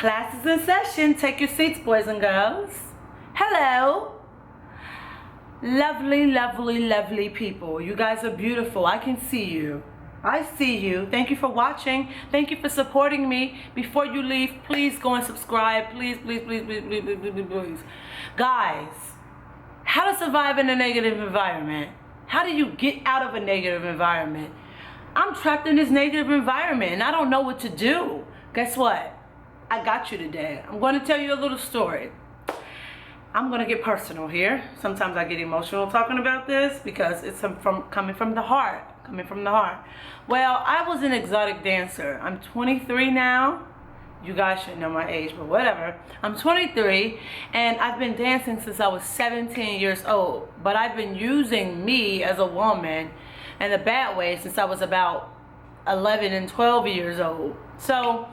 Class is in session. Take your seats, boys and girls. Hello. Lovely, lovely, lovely people. You guys are beautiful. I can see you. I see you. Thank you for watching. Thank you for supporting me. Before you leave, please go and subscribe. Please, please, please, please, please, please, please, please. Guys, how to survive in a negative environment. How do you get out of a negative environment? I'm trapped in this negative environment and I don't know what to do. Guess what? I got you today. I'm going to tell you a little story. I'm going to get personal here. Sometimes I get emotional talking about this because it's coming from the heart. Well, I was an exotic dancer. I'm 23 now. You guys should know my age, but whatever. I'm 23 and I've been dancing since I was 17 years old. But I've been using me as a woman in a bad way since I was about 11 and 12 years old. So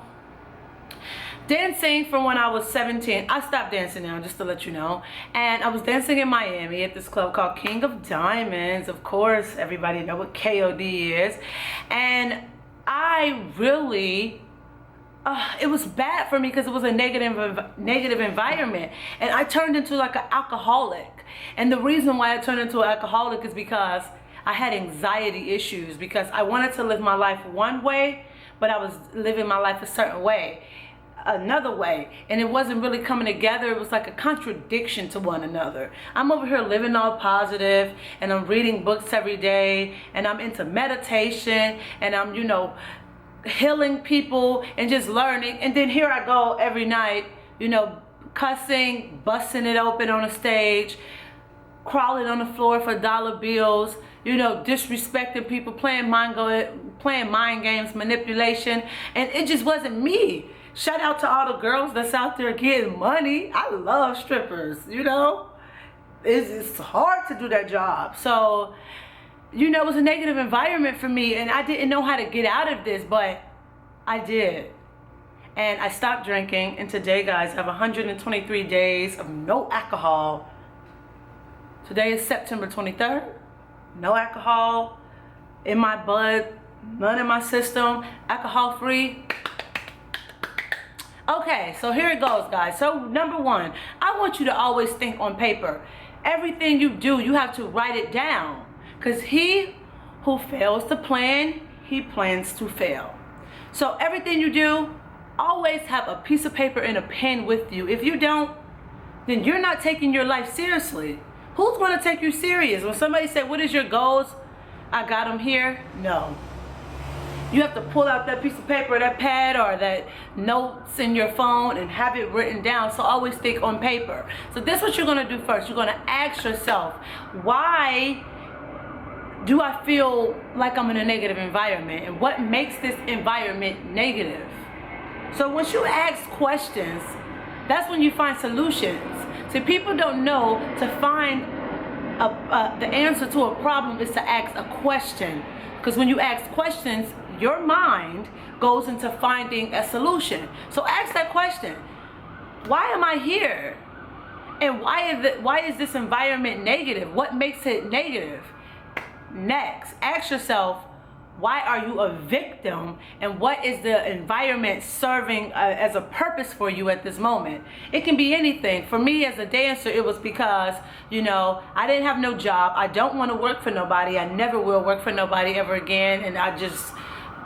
dancing from when I was 17, I stopped dancing now, just to let you know. And I was dancing in Miami at this club called King of Diamonds. Of course, everybody know what KOD is. And I really, it was bad for me because it was a negative environment. And I turned into like an alcoholic. And the reason why I turned into an alcoholic is because I had anxiety issues, because I wanted to live my life one way, but I was living my life a certain way. Another way, and it wasn't really coming together. It was like a contradiction to one another. I'm over here living all positive and I'm reading books every day and I'm into meditation and I'm, you know, healing people and just learning, and then here I go every night, you know, cussing, busting it open on a stage, crawling on the floor for dollar bills, you know, disrespecting people, playing mind games, manipulation, and it just wasn't me. Shout out to all the girls that's out there getting money. I love strippers, you know. It's hard to do that job. So, you know, it was a negative environment for me and I didn't know how to get out of this, but I did. And I stopped drinking, and today, guys, I have 123 days of no alcohol. Today is September 23rd. No alcohol in my blood, none in my system, alcohol free. Okay, so here it goes, guys. So number one, I want you to always think on paper. Everything you do, you have to write it down. Because he who fails to plan, he plans to fail. So everything you do, always have a piece of paper and a pen with you. If you don't, then you're not taking your life seriously. Who's going to take you serious? When somebody said, what is your goals? I got them here. No. You have to pull out that piece of paper, that pad, or that notes in your phone and have it written down. So always think on paper. So this is what you're going to do first. You're going to ask yourself, why do I feel like I'm in a negative environment? And what makes this environment negative? So once you ask questions, that's when you find solutions. See, people don't know to find the answer to a problem is to ask a question. Because when you ask questions, your mind goes into finding a solution. So ask that question. Why am I here? And why is this environment negative? What makes it negative? Next, ask yourself, why are you a victim? And what is the environment serving as a purpose for you at this moment? It can be anything. For me as a dancer, it was because, you know, I didn't have no job. I don't want to work for nobody. I never will work for nobody ever again. And I just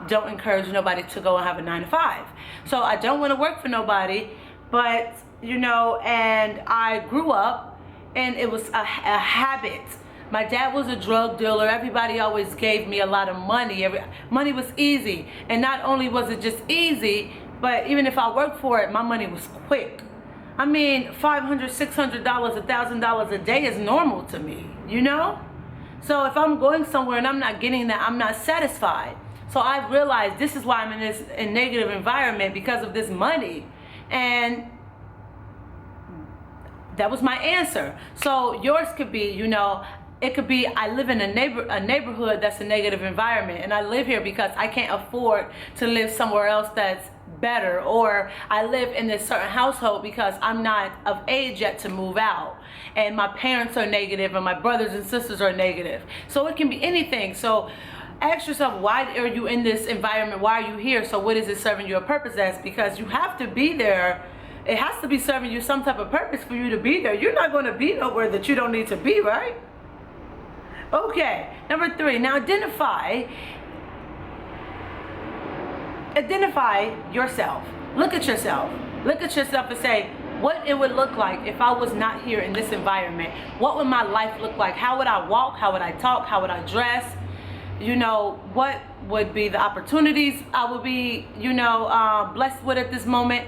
don't encourage nobody to go and have a 9-to-5. So I don't want to work for nobody. But, you know, and I grew up and it was a habit. My dad was a drug dealer. Everybody always gave me a lot of money. Money was easy. And not only was it just easy, but even if I worked for it, my money was quick. I mean, $500, $600, $1,000 a day is normal to me, you know? So if I'm going somewhere and I'm not getting that, I'm not satisfied. So I realized this is why I'm in this negative environment, because of this money. And that was my answer. So yours could be, you know, it could be I live in a neighborhood that's a negative environment, and I live here because I can't afford to live somewhere else that's better, or I live in this certain household because I'm not of age yet to move out, and my parents are negative and my brothers and sisters are negative. So it can be anything. So Ask yourself, why are you in this environment? Why are you here? So what is it serving you a purpose as? Because you have to be there. It has to be serving you some type of purpose for you to be there. You're not going to be nowhere that you don't need to be, right? Okay, number 3. Now identify yourself. Look at yourself. Look at yourself and say, what it would look like if I was not here in this environment. What would my life look like? How would I walk? How would I talk? How would I dress? You know, what would be the opportunities I would be, blessed with at this moment?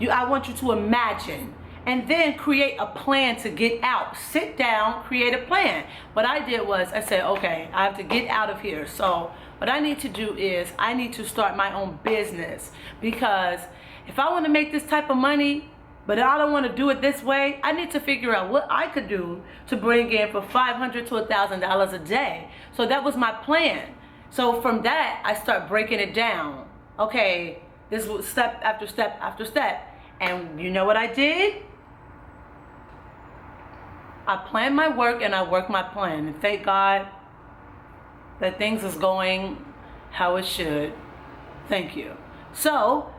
I want you to imagine and then create a plan to get out. Sit down, create a plan. What I did was I said, okay, I have to get out of here. So what I need to do is I need to start my own business, because if I want to make this type of money, but I don't want to do it this way, I need to figure out what I could do to bring in for $500 to $1,000 a day. So that was my plan. So from that, I start breaking it down. Okay, this was step after step after step. And you know what I did? I planned my work and I worked my plan. And thank God that things is going how it should. Thank you. So,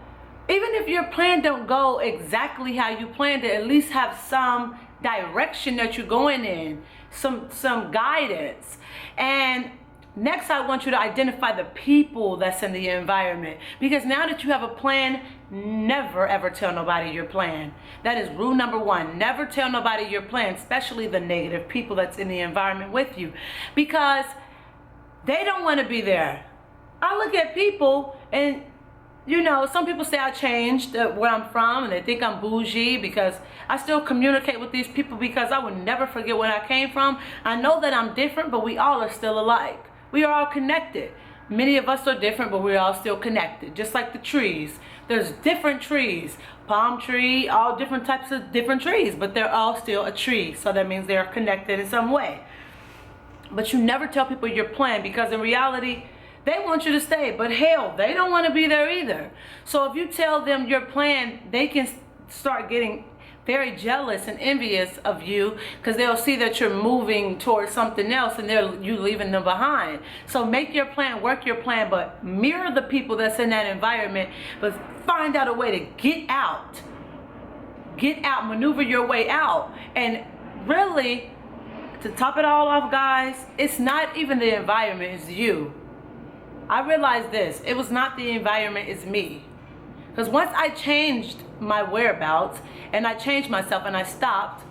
even if your plan don't go exactly how you planned it, at least have some direction that you're going in, some guidance. And next, I want you to identify the people that's in the environment. Because now that you have a plan, never ever tell nobody your plan. That is rule number 1. Never tell nobody your plan, especially the negative people that's in the environment with you. Because they don't want to be there. I look at people and, some people say I changed where I'm from, and they think I'm bougie because I still communicate with these people, because I would never forget where I came from. I know that I'm different, but we all are still alike. We are all connected. Many of us are different, but we're all still connected. Just like the trees. There's different trees. Palm tree, all different types of different trees, but they're all still a tree. So that means they're connected in some way. But you never tell people your plan, because in reality, they want you to stay. But hell, they don't want to be there either. So if you tell them your plan, they can start getting very jealous and envious of you, because they'll see that you're moving towards something else and you leaving them behind. So make your plan, work your plan, but mirror the people that's in that environment, but find out a way to get out. Get out, maneuver your way out. And really, to top it all off, guys, it's not even the environment, it's you. I realized this. It was not the environment, it's me. Because once I changed my whereabouts and I changed myself and I stopped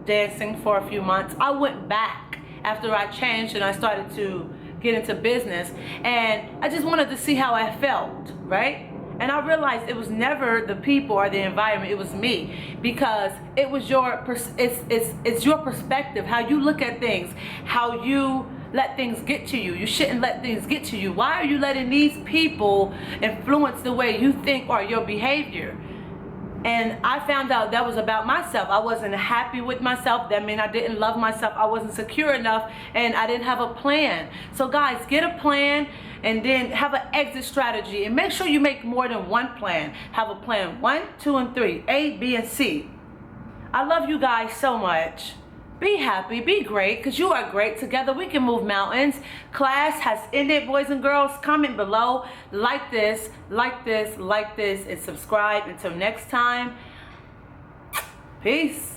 dancing for a few months, I went back after I changed and I started to get into business, and I just wanted to see how I felt, right? And I realized it was never the people or the environment, it was me, because it was it's your perspective, how you look at things, how you let things get to you. You shouldn't let things get to you. Why are you letting these people influence the way you think or your behavior? And I found out that was about myself. I wasn't happy with myself. That meant I didn't love myself. I wasn't secure enough, and I didn't have a plan. So guys, get a plan and then have an exit strategy, and make sure you make more than one plan. Have a plan 1, 2, and 3, A, B, and C. I love you guys so much. Be happy, be great, because you are great. Together we can move mountains. Class has ended, boys and girls. Comment below, like this, and subscribe. Until next time, peace.